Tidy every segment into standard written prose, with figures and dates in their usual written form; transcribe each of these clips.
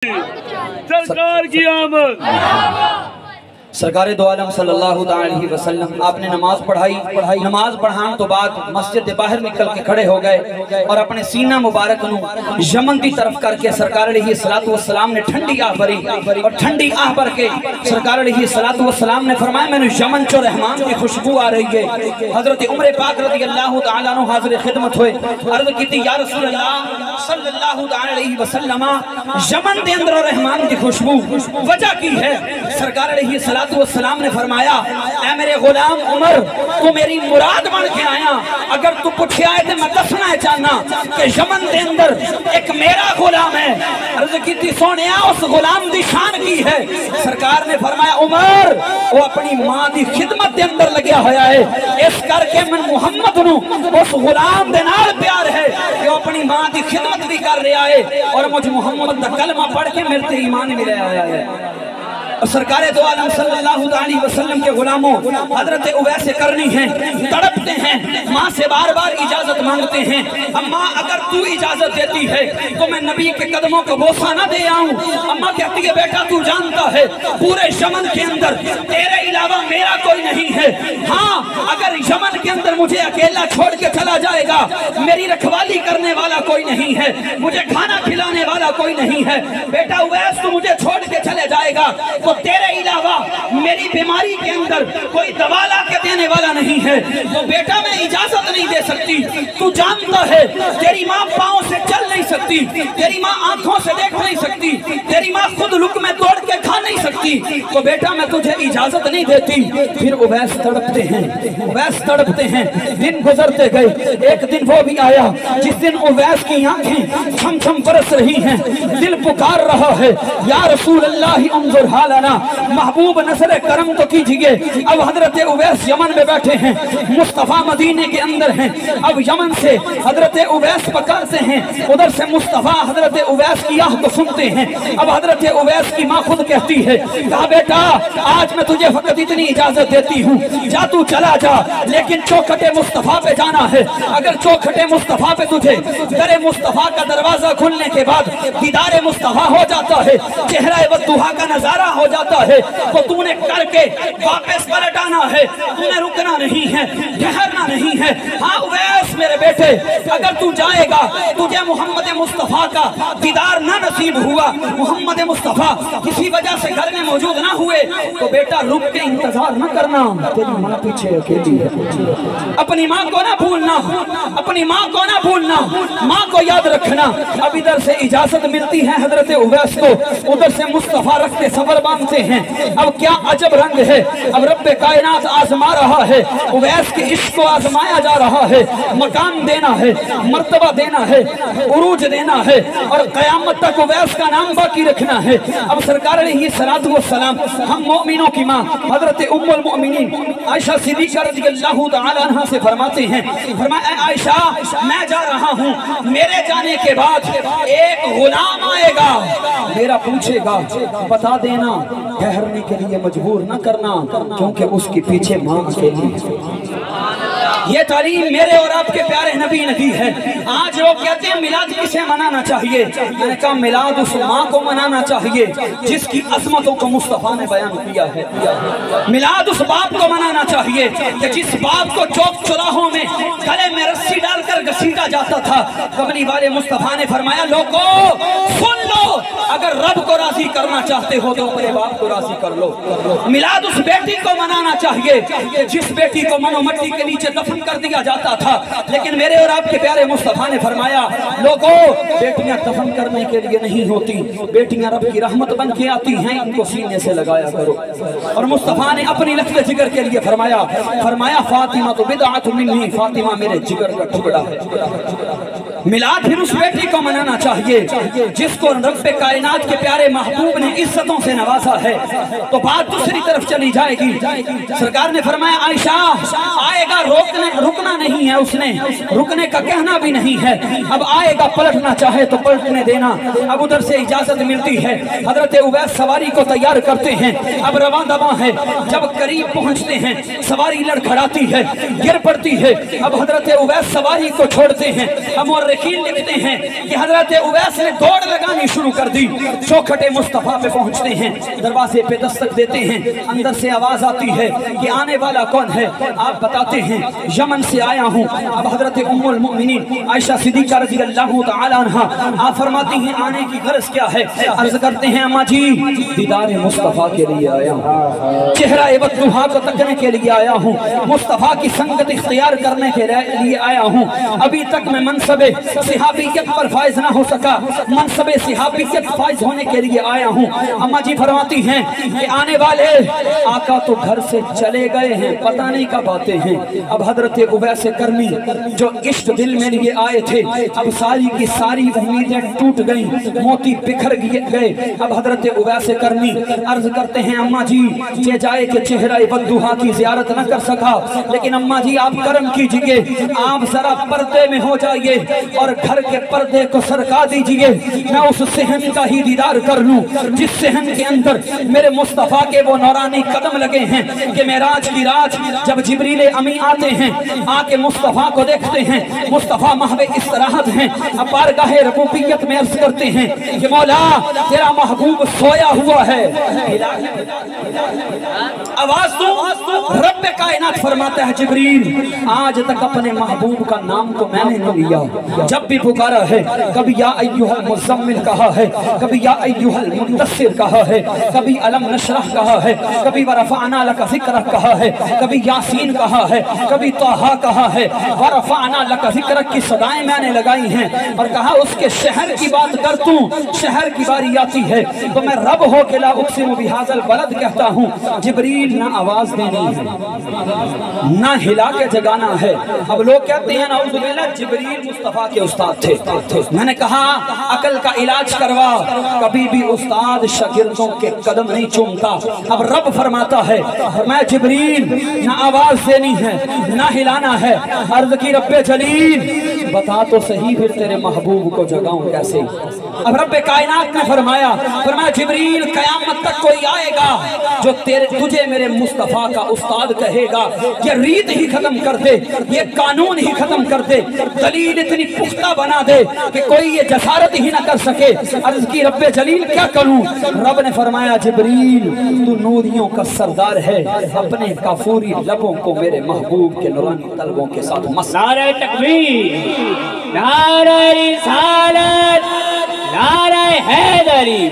सरकार की आमद। सरकार दो आलम सल्लल्लाहु अलैहि वसल्लम आपने नमाज पढ़ाई। नमाज पढ़ाने तो बाद मस्जिद बाहर निकल के खड़े हो गए और अपने सीना मुबारक नू यमन की तरफ करके सरकार अलैहिस्सलातु वस्सलाम ने ठंडी आह भरी और ठंडी आह भर के सरकार अलैहिस्सलातु वस्सलाम ने फरमाया मैंने यमन चो रहमान की खुशबू आ रही है। हजरत उमर पाक रज़ियल्लाहु तआला अन्हु हाज़िर खिदमत हुए, अर्ज़ की या रसूल अल्लाह सल्लल्लाहु अलैहि वसल्लम यमन के अंदर रहमान की खुशबू वजह की है। सरकार अलैहिस्सलाम ने फरमाया ऐ मेरे गुलाम उमर तू मेरी मुराद बन के आया, अगर तू पूछे आए तो मैं दसना चाहना कि यमन के अंदर एक मेरा गुलाम है। अर्ज़ की सोने उस गुलाम की शान की है। सरकार ने फरमाया उमर वो अपनी मां की खिदमत के अंदर लगे होया है, इस करके मैं मुहम्मद नू उस गुलाम दे नाल प्यार है कि वो अपनी मां की खिदमत भी कर रहा है और मुझ मुहम्मद का कलमा पढ़ के मेरे ते ईमान मिले आया है। और सरकार दो आलम सल्लल्लाहु अलैहि वसल्लम के गुलामों हजरत उवैस से करनी है, तड़पते हैं, माँ से बार बार इजाजत मांगते हैं। अम्मा अगर तू इजाजत देती है तो मैं नबी के कदमों को बोसा ना दे आऊं। अम्मा कहती है बेटा तू जानता है पूरे यमन के अंदर तेरे अलावा मेरा कोई नहीं है। हाँ अगर यमन के अंदर मुझे अकेला छोड़ के चला जाएगा, मेरी रखवाली करने वाला कोई नहीं है, मुझे खाना खिलाने वाला कोई नहीं है। बेटा उवैस तू मुझे छोड़ के चले जाएगा तो तेरे अलावा मेरी बीमारी के अंदर कोई दवा ला के देने वाला नहीं है, तो बेटा मैं इजाजत नहीं दे सकती। तू जानता है तेरी माँ पाँव से चल नहीं सकती, तेरी माँ आंखों से देख नहीं सकती, तेरी माँ खुद लुक़्मे तोड़ के खा नहीं सकती, तो बेटा मैं तुझे इजाजत नहीं देती। फिर उवैस तड़पते हैं, उवैस तड़पते हैं। दिन गुजरते गए, एक दिन वो भी आया जिस दिन उवैस की आंखें छम छम बरस रही हैं, दिल पुकार रहा है या रसूल अल्लाह उन्जुर हालना, महबूब नजर करम तो कीजिए। अब हजरत उवैस यमन में बैठे हैं, मुस्तफा मदीने के अंदर हैं। अब यमन से हजरत उवैस पकड़ते हैं, उधर से मुस्तफा हजरत उवैस की आह को सुनते हैं। अब हजरत उवैस की माँ खुद कहती है कहा बेटा आज मैं तुझे फकत इतनी इजाजत देती हूँ, जा तू चला जा, लेकिन चौखटे मुस्तफा पे जाना है। अगर चौखटे मुस्तफा पे तुझे दरे मुस्तफा का दरवाजा खुलने के बाद दीदारे मुस्तफा हो जाता है, चेहरा वद्दुहा का नजारा हो जाता है, तो तूने करके वापस पलट आना है, तूने रुकना नहीं है, ठहरना नहीं है। हाँ उवैस मेरे बेटे अगर तू जाएगा तुझे मोहम्मद मुस्तफा का दीदार ना नसीब हुआ, मोहम्मद मुस्तफा किसी वजह से घर में मौजूद ना हुए, तो बेटा रुक के इंतजार न करना, तेरी माँ पीछे अकेली है। अपनी माँ को ना भूलना, अपनी माँ को ना भूलना, माँ को याद रखना। अब इधर से इजाजत मिलती है हजरत उवैस को, उधर से मुस्तफा रखते सफर बांधते हैं। अब क्या अजब रंग है, अब रब्बे कायनात आजमा रहा है, उवैस के इश्क को आजमाया जा रहा है। मकाम देना है, मर्तबा देना है, उरूज देना है और कयामत तक उवैस का नाम बाकी रखना है। अब सरकार अलैहिस्सलातु वस्सलाम हम मोमिनों की माँ हजरत उम्मुल मोमिनीन आयशा सिद्दीक़ा रज़ियल्लाहु तआला अन्हा से फरमाते हैं, फरमाया आयशा मैं जा रहा हूँ, मेरे जाने के बाद एक गुलाम आएगा, मेरा पूछेगा बता देना, ठहरने के लिए मजबूर न करना, क्योंकि उसके पीछे माँ अकेली है। ये तालीम मेरे और आपके प्यारे नबी ने दी है। आज लोग कहते हैं मिलाद किसे मनाना चाहिए, मैंने कहा मिलाद उस माँ को मनाना चाहिए जिसकी अजमतों को मुस्तफा ने बयान किया है। मिलाद उस बाप को मनाना चाहिए कि जिस बाप को चौक चौराहों में गले में रस्सी डालकर घसीटा जाता था। कमली वाले मुस्तफा ने फरमाया लोगों सुन लो, अगर रब को राजी करना चाहते हो तो अपने बाप को राजी कर लो। मिलाद उस बेटी को मनाना चाहिए जिस बेटी को मनो मट्टी के नीचे दफन कर दिया जाता था, लेकिन मेरे और आपके प्यारे मुस्तफा ने फरमाया लोगों बेटियां दफन करने के लिए नहीं होती, बेटियां रब की रहमत बन के आती हैं, इनको सीने से लगाया करो। और मुस्तफा ने अपनी लफ्ज़ जिगर के लिए फरमाया, फरमाया फातिमा तो बिदअतुन मिन्नी, फातिमा मेरे जिगर का टुकड़ा है। मिलाद फिर उस बेटी को मनाना चाहिए जिसको रब्बे कायनात के प्यारे महबूब ने इज्जतों से नवाजा है। तो बात दूसरी तरफ चली जाएगी। सरकार ने फरमाया आयशा आएगा, रुकना नहीं है, उसने रुकने का कहना भी नहीं है। अब आएगा, पलटना चाहे तो पलटने देना। अब उधर से इजाजत मिलती है, हजरत उवैस सवारी को तैयार करते हैं। अब रवां दवा है, जब करीब पहुंचते हैं सवारी लड़खड़ाती है, गिर पड़ती है। अब हजरत उवैस सवारी को छोड़ते हैं। अब मौरखीन लिखते हैं कि हजरत उवैस ने दौड़ लगानी शुरू कर दी। चौखटे मुस्तफा पे पहुंचते हैं, दरवाजे पे दस्तक देते हैं, अंदर से आवाज आती है कि आने वाला कौन है? आप बताते हैं यमन से आया हूँ। अब हजरत उम्मुल मुमिनीन आयशा सिद्दीक़ा रज़ियल्लाहु तआला अन्हा आप फरमाती हैं आने की गरज क्या है? अर्ज करते हैं अम्मा जी दीदार मुस्तफा के लिए आया हूँ, चेहरा बद्दुहा को तकने के लिए आया हूँ, मुस्तफा की संगत इख्तियार करने के लिए आया हूँ। अभी तक मैं मनसबे सिहाबियत पर फायज ना हो सका, मनसबे सिहाबियत फायज होने के लिए आया हूँ। अम्मा जी फरमाती हैं कि आने वाले आका तो घर से चले गए हैं, पता नहीं कब आते हैं। अब हजरत उवैस करनी जो इश्क दिल में लिए आए थे, अब सारी की सारी उम्मीदें टूट गई, मोती बिखर गए। अब हजरत उवैस करनी अर्ज करते हैं अम्मा जी ये जाए कि चेहरा बद्दुहा की ज़ियारत न कर सका, लेकिन अम्मा जी आप करम कीजिए, आप जरा पर्दे में हो जाइए और घर के पर्दे को सरका दीजिए, मैं उस सहन का ही दीदार कर लूं जिस सहन के अंदर मेरे मुस्तफा के वो नौरानी कदम लगे हैं कि मेराज की रात जब जिब्रील अमी आते हैं, आके मुस्तफा को देखते हैं, मुस्तफा महवे इस्तराहत हैं, अब बारगाहे रबूबियत में अर्ज करते हैं कि मौला तेरा महबूब सोया हुआ है। आवाज दो, रब्बे कायनात फरमाता है जिब्रील आज तक अपने महबूब का नाम तो मैंने नहीं लिया, जब भी पुकारा है कभी या अय्युहल मुज़म्मिल कहा है, कभी या अय्युहल मुद्दस्सिर कहा है, कभी अलम नशरह कहा है, कभी वरफ़अना लका ज़िक्रक कहा है, कभी यासीन कहा है, कभी तहा कहा है, वरफ़अना लका ज़िक्रक की सदाएं मैंने लगाई हैं और कहा उसके शहर की बात कर तू, शहर की बारी आती है तो मैं रब हो के ला उक़सिमु बिहाज़ल बलद कहता हूँ। जिब्रील ना आवाज देनी है ना हिला के जगाना है। अब लोग कहते हैं नाउज़ुबिल्लाह जिब्रील मुस्तफा के उस्ताद थे। मैंने कहा अकल का इलाज करवा, कभी भी उस्ताद शागिर्दों के कदम नहीं चूमता। अब रब फरमाता है मैं जिब्रील ना आवाज देनी है ना हिलाना है। अर्ज़ की रब्बे जलील बता तो सही फिर तेरे महबूब को जगाऊं कैसे? अब रब्बे कायनात ने फरमाया जिब्रील कयामत तक कोई आएगा जो तुझे मेरे मुस्तफा का उस्ताद कहेगा। ये रीत ही खत्म कर दे, ये कानून ही खत्म कर दे, दलील इतनी पुख्ता बना दे कि कोई ये जसारत ही ना कर सके। अर्ज़ की रब्बे जलील क्या करूं? रब ने फरमाया जिब्रील तू नूरियों का सरदार है, अपने काफूरी लबों को मेरे महबूब के नूरानी तलबों के साथ मस। नारे तकबीर, नारे रिसालत, नारे हैदरी।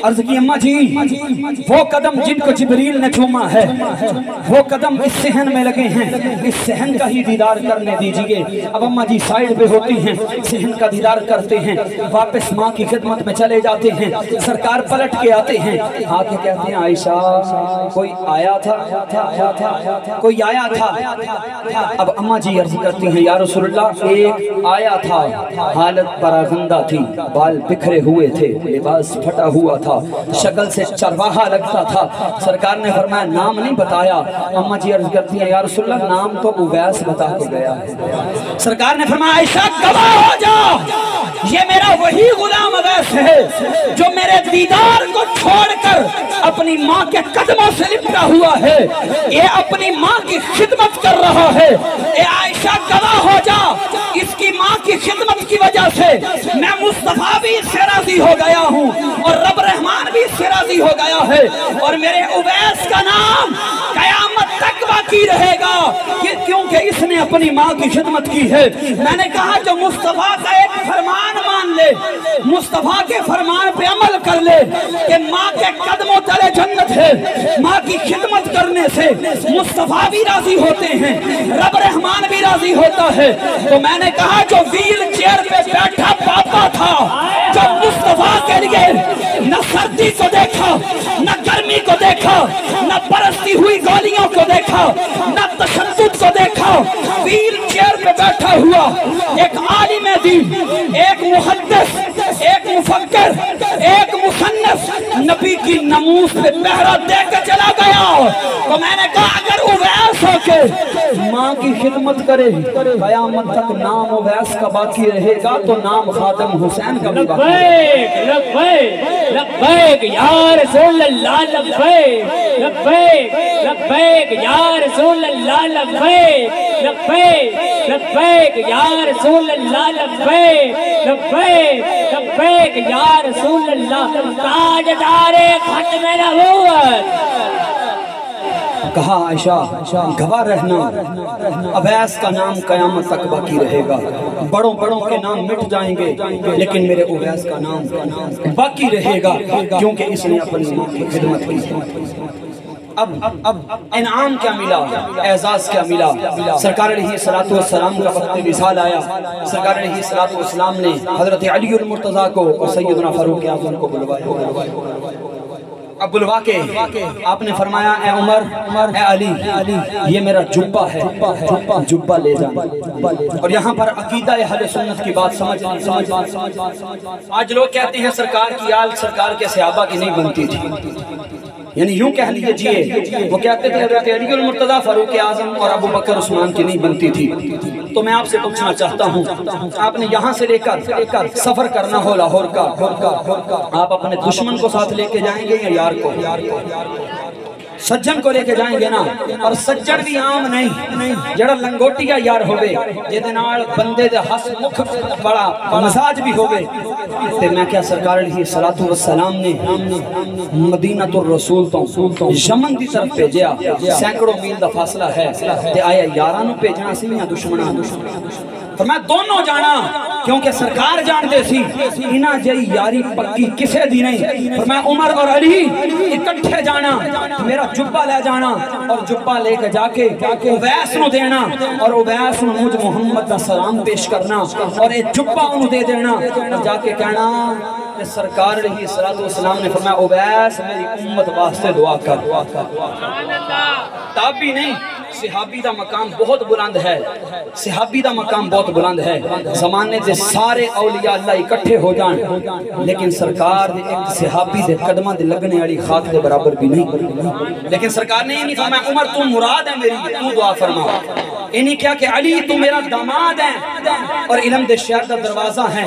अर्ज़ की अम्मा जी वो कदम जिनको जिब्रील ने चूमा है वो कदम इस सहन में लगे हैं, इस सहन का ही दीदार करने दीजिए। अब अम्मा जी साइड पे होती हैं, सहन का दीदार करते हैं, वापस माँ की खिदमत में चले जाते हैं। सरकार पलट के आते हैं, आके कहते हैं आयशा कोई आया था, कोई आया था। अब अम्मा जी अर्ज़ करती हैं या रसूलल्लाह एक आया था, हालत परागंदा थी, बाल बिखरे हुए थे, लिबास फटा हुआ था, शक्ल से चरवाहा लगता था। सरकार ने फरमाया नाम नहीं बताया। अम्मा जी अर्ज करती है या रसूलल्लाह नाम तो उवैस बता के गया है। सरकार ने फरमाया आयशा गवाह हो जा, ये मेरा वही गुलाम उवैस है जो मेरे दीदार को छोड़कर अपनी माँ के कदमों से लिपटा हुआ है, ये अपनी माँ की खिदमत कर रहा है। ए आयशा गवाह हो जा, इसकी माँ की खिदमत की वजह से मैं मुस्तफा भी इससे राजी हो गया हूँ और रब रहमान भी इससे राजी हो गया है और मेरे उवैस का नाम कयामत तक बाकी रहेगा क्योंकि इसने अपनी माँ की खिदमत की है। मैंने कहा जो मुस्तफा का एक फरमान मान ले, मुस्तफा के फरमान पे अमल कर ले कि माँ के कदमों तले जन्नत है, माँ की खिदमत करने से मुस्तफा भी राजी होते हैं, रब रहमान भी राजी होता है। तो मैंने कहा जो व्हील चेयर पे बैठा पापा था, जो मुस्तफा के लिए न सर्दी को देखा, न गर्मी को देखा, न बरसती हुई गोलियों को देखा, न तशद्दुद को देखा, व्हील चेयर पे बैठा हुआ एक आलिम दीन, एक मुहद्दिस, एक मुफक्किर, एक मुसन्निफ नबी की नमूस पे पहरा देकर चला गया। तो मैंने कहा अगर उवैस होके माँ की खिदमत करे कयामत तक नाम उवैस का बाकी रहेगा तो नाम खादिम हुसैन का भी बाकी। लब्बैक या रसूल अल्लाह, लब्बैक लब्बैक लब्बैक या रसूल अल्लाह, लब्बैक لبیک لبیک یا رسول اللہ لبیک لبیک لبیک یا رسول اللہ تاجدار ختم نبوت کہا عائشہ گواہ رہنا اویس کا نام قیامت تک باقی رہے گا بڑوں بڑوں کے نام مٹ جائیں گے لیکن میرے اویس کا نام باقی رہے گا کیونکہ اس نے اپنی ماں کی خدمت کی اب انعام کیا ملا اعزاز کیا ملا سرکار علیہ الصلوۃ والسلام کا وقت وصال آیا سرکار علیہ الصلوۃ والسلام نے حضرت علی المرتضیٰ کو اور سیدنا فاروق اعظم کو بلوایا اب بلوا کے آپ نے فرمایا اے عمر اے علی یہ میرا جبہ ہے جبہ لے جانا اور یہاں پر عقیدہ اہل سنت کی بات سمجھ آج لوگ کہتے ہیں سرکار کی آل سرکار کے صحابہ کی نہیں بنتی تھی یعنی یوں کہہ لیجئے وہ کہتے تھے حضرت علی المرتضیٰ فاروق اعظم اور ابو بکر عثمان کی نہیں بنتی تھی تو میں آپ سے پوچھنا چاہتا ہوں آپ نے یہاں سے لے کر سفر کرنا ہو لاہور کا آپ اپنے دشمن کو ساتھ لے کے جائیں گے یا یار کو سجن کو لے کے جائیں گے نا اور سجن بھی عام نہیں جڑا لنگوٹیا یار ہوئے جیدے نال بندے دے حس مکھ بڑا مزاج بھی ہوئے تے میں کیا سرکار علیہ الصلوۃ والسلام نے مدینہ الرسول تو یمن دی طرف بھیجیا سینکڑوں میل دا فاصلہ ہے تے آیا یاراں نو بھیجنا سی یا دشمناں فرمایا دونوں جانا کیونکہ سرکار جان دے سی انہاں جئی یاری پکی کسے دی نہیں فرمایا عمر اور علی اکٹھے جانا میرا جبہ لے جانا اور جبہ لے کے جا کے اویس نو دینا اور اویس نو مجھ محمد دا سلام پیش کرنا اور ایک جبہ انہوں دے دینا اور جا کے کہنا کہ سرکار علیہ الصلوۃ والسلام نے فرمایا اویس میری امت واسطے دعا کر تابی نہیں صحابی دا مقام بہت بلند ہے صحابی دا مقام بہت بلند ہے زمانے دے سارے اولیاء اللہ اکٹھے ہو جان لیکن سرکار دے ایک صحابی دے قدمہ دے لگنے والی خاک دے برابر بھی نہیں لیکن سرکار نے یہ نہیں فرمایا عمر تو مراد ہے میری تو دعا فرما انہیں کیا کہ علی تو میرا داماد ہے اور علم دے شہر دا دروازہ ہیں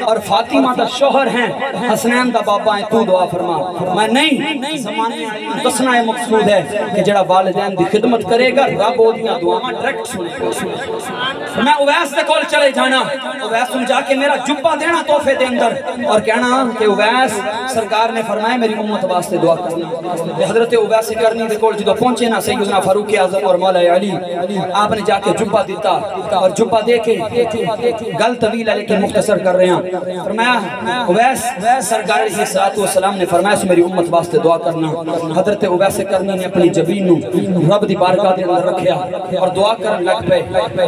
اور فاطمہ دا شوہر ہیں حسنین دا بابا ہیں تو دعا فرما میں نہیں زمانے دسنا ہے مقصود ہے کہ جڑا والدین دی خدمت کرے گا رب او دیاں دعاواں ڈائریکٹ سنے میں اویس دے کول چلے جانا اویس نوں جا کے میرا جبہ دینا تحفے دے اندر اور کہنا کہ اویس سرکار نے فرمایا میری امت واسطے دعا کرنا حضرت اویس کرنی دے کول جدوں پہنچے نا سیدنا فاروق اعظم اور مولا علی آپ نے جا کے جبہ دیتا اور جبہ دے کے گل طویل ہے لیکن مختصر کر رہے ہیں فرمایا اویس سرکار علیہ الصلوۃ والسلام نے فرمایا میری امت واسطے دعا کرنا حضرت اویس کرنی نے اپنی جبین نو رب دی بارگاہ دے اندر رکھیا اور دعا کرن لگ پے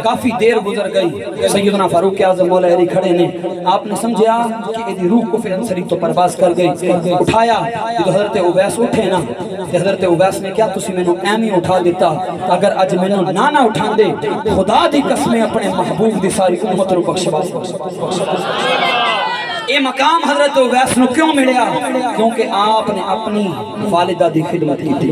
کافی دیر گزر گئی سیدنا فاروق اعظم مولا علی کھڑے نے آپ نے سمجھا کہ ایدی روح کفر انصری تو پرواز کر گئی اٹھایا جدو حضرت اویس اٹھے نا حضرت اویس نے کیا تسی مینوں ایویں اٹھا دیتا اگر اج مینوں نہ اٹھا دے خدا دی قسمیں اپنے محبوب دی ساری امت نو بخشوا یہ مقام حضرت اویس نو کیوں ملیا کیونکہ آپ نے اپنی والدہ دی خدمت کی تھی